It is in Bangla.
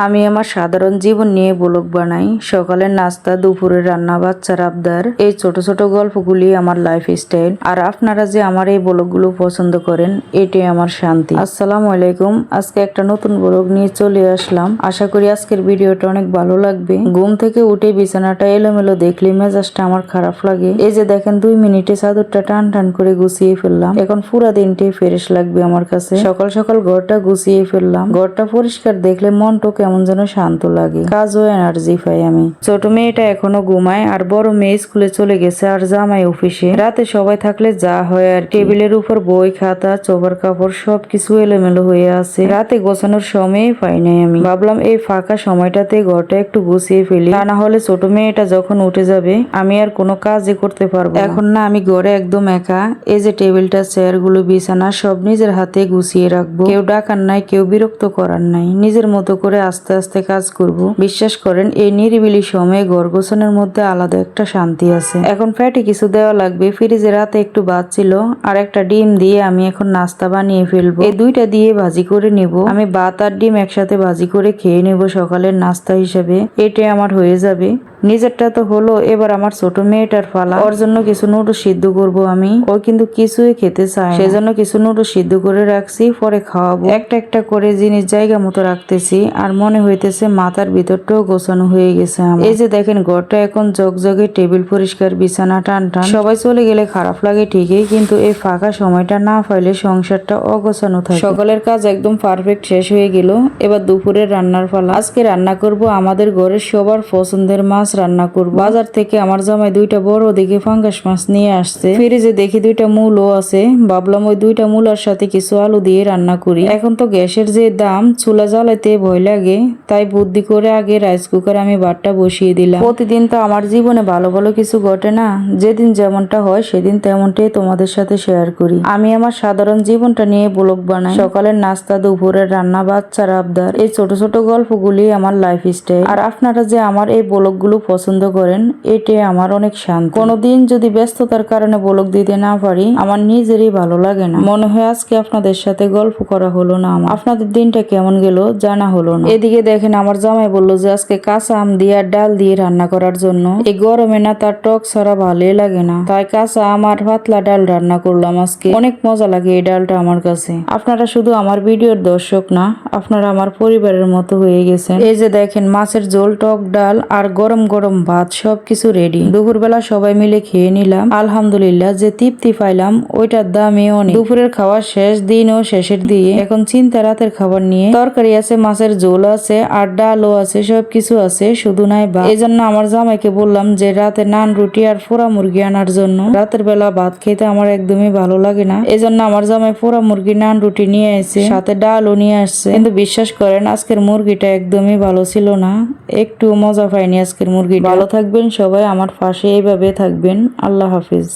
আমি আমার সাধারণ জীবন নিয়ে ব্লগ বানাই। সকালের নাস্তা, দুপুরের রান্না, বাচ্চার আবদার, এই ছোট ছোট গল্পগুলি আমার লাইফ স্টাইল। আর আপনারা যে আমার এই ব্লগগুলো পছন্দ করেন, এটাই আমার শান্তি। আসসালামু আলাইকুম। আজকে একটা নতুন ব্লগ নিয়ে চলে আসলাম। আশা করি আজকের ভিডিওটা অনেক ভালো লাগবে। ঘুম থেকে উঠে বিছানাটা এলোমেলো দেখলে মেজাজটা আমার খারাপ লাগে। এই যে দেখেন 2 মিনিটে চাদরটা টান টান করে গুছিয়ে ফেললাম। এখন পুরা দিনটাই ফ্রেশ লাগবে আমার কাছে। সকাল সকাল ঘরটা গুছিয়ে ফেললাম। ঘরটা পরিষ্কার দেখলে মনটা কেমন যেন শান্ত লাগে, কাজও এনার্জি পাই আমি। ছোট মেয়েটা এখনো ঘুমায়, আর বড় মেয়ে স্কুলে চলে গেছে, আর জামাই অফিসে। রাতে সবাই থাকলে যা হয় আর টেবিলের উপর বই, খাতা, চোবার কাপড় সবকিছু এলোমেলো হয়ে আছে। রাতে গোছানোর সময় পাই নাই আমি। ভাবলাম এই ফাঁকা সময়টাতে ঘরটা একটু গুছিয়ে ফেলি, তা না হলে ছোট মেয়েটা যখন উঠে যাবে আমি আর কোনো কাজই করতে পারবো না। এখন না আমি ঘরে একদম একা। এই যে টেবিলটা, চেয়ার গুলো, বিছানা সব নিজের হাতে গুছিয়ে রাখবো। কেউ ডাকার নাই, কেউ বিরক্ত করার নাই। নিজের মতো করে আস্তে আস্তে কাজ করব। বিশ্বাস করেন এই নিরিবিলি সময়ে ঘর গোছানোর মধ্যে আলাদা একটা শান্তি আছে। এখন ফ্যাটে কিছু দেওয়া লাগবে। ফ্রিজে রাতে একটু ভাত ছিল, আর একটা ডিম দিয়ে আমি এখন নাস্তা বানিয়ে ফেলবো। এই দুইটা দিয়ে ভাজি করে নিব। আমি ভাত আর ডিম একসাথে ভাজি করে খেয়ে নেব সকালের নাস্তা হিসেবে। এটাই আমার হয়ে যাবে। নিজেরটা তো হলো, এবার আমার ছোট মেয়েটার পালা। ওর জন্য কিছু নুডলস সিদ্ধ করব আমি। ও কিন্তু কিছুই খেতে চায়, সেজন্য কিছু নুডলস সিদ্ধ করে রাখছি, পরে খাওয়াবো। একটা একটা করে জিনিস জায়গা মতো রাখতেছি, আর মনে হইতেছে মাথার ভিতরটাও গোছানো হয়ে গেছে আমার। এই যে দেখেন ঘরটা এখন জগজগে, টেবিল পরিষ্কার, বিছানা টান টান। সবাই চলে গেলে খারাপ লাগে ঠিকই, কিন্তু এই ফাঁকা সময়টা না পাইলে সংসারটা অগোছানো থাকে। সকালের কাজ একদম পারফেক্ট শেষ হয়ে গেল। এবার দুপুরের রান্নার পালা। আজকে রান্না করব আমাদের ঘরের সবার পছন্দের মাছ রান্না করব। বাজার থেকে আমার জামাই 2টা বড় দেখে ফাঙ্গাস মাছ নিয়ে আসছে। ফ্রিজে দেখি 2টা মূলও আছে। ভাবলাম ওই 2টা মূলার সাথে কিছু আলু দিয়ে রান্না করি। এখন তো গ্যাসের যে দাম, চুলা জ্বালাইতে ভয় লাগে, তাই বুদ্ধি করে আগে রাইস কুকারে আমি ভাতটা বসিয়ে দিলাম। প্রতিদিন তো আমার জীবনে ভালো ভালো কিছু ঘটে না, যেদিন যেমনটা হয় সেদিন তেমনটাই তোমাদের সাথে শেয়ার করি। আমি আমার সাধারণ জীবনটা নিয়ে ব্লগ বানাই। সকালের নাস্তা, দুপুরের রান্না, বাচ্চার আবদার, এই ছোট ছোট গল্পগুলি আমার লাইফ স্টাইল। আর আপনারা যে আমার এই ব্লগগুলো পছন্দ করেন, এটাই আমার অনেক শান্তি। কোনোদিন যদি ব্যস্ততার কারণে ব্লগ দিতে না পারি, আমার নিজেরই ভালো লাগে না। মনে হয় আজকে আপনাদের সাথে গল্প করা হলো না আমার। আপনাদের দিনটা কেমন গেল জানা হলো না। এদিকে দেখেন আমার জামাই বললো যে আজকে কাঁচা আম দিয়ে আর ডাল দিয়ে রান্না করার জন্য। এই গরমে না তার টক ছাড়া ভালোই লাগে না, তাই কাঁচা আম আর পাতলা ডাল রান্না করলাম আজকে। অনেক মজা লাগে এই ডালটা আমার কাছে। আপনারা শুধু আমার ভিডিওর দর্শক না, আপনারা আমার পরিবারের মতো হয়ে গেছেন। এই যে দেখেন মাছের ঝোল, টক ডাল আর গরম গরম ভাত সবকিছু রেডি। দুপুরবেলা সবাই মিলে খেয়ে নিলাম। আলহামদুলিল্লাহ, যে তৃপ্তি পাইলাম ওইটার দামই অনেক। দুপুরের খাওয়া শেষ, দিন ও শেষের দিয়ে এখন চিন্তা রাতের খাবার নিয়ে। তরকারি আছে, মাছের ঝোল আছে, আর ডালও আছে, সবকিছু আছে, শুধু নাই ভাত। এই জন্য আমার জামাইকে বললাম যে রাতে নান, রুটি আর পোড়া মুরগি আনার জন্য। রাতের বেলা ভাত খেতে আমার একদমই ভালো লাগে না, এই জন্য আমার জামাই পোড়া মুরগি, নান, রুটি নিয়ে আসছে, সাথে ডালও নিয়ে আসছে। কিন্তু বিশ্বাস করেন আজকের মুরগিটা একদমই ভালো ছিল না, একটু মজা পাইনি আজকের মুরগি। ভালো থাকবেন সবাই, আমার পাশে এইভাবে থাকবেন। আল্লাহ হাফিজ।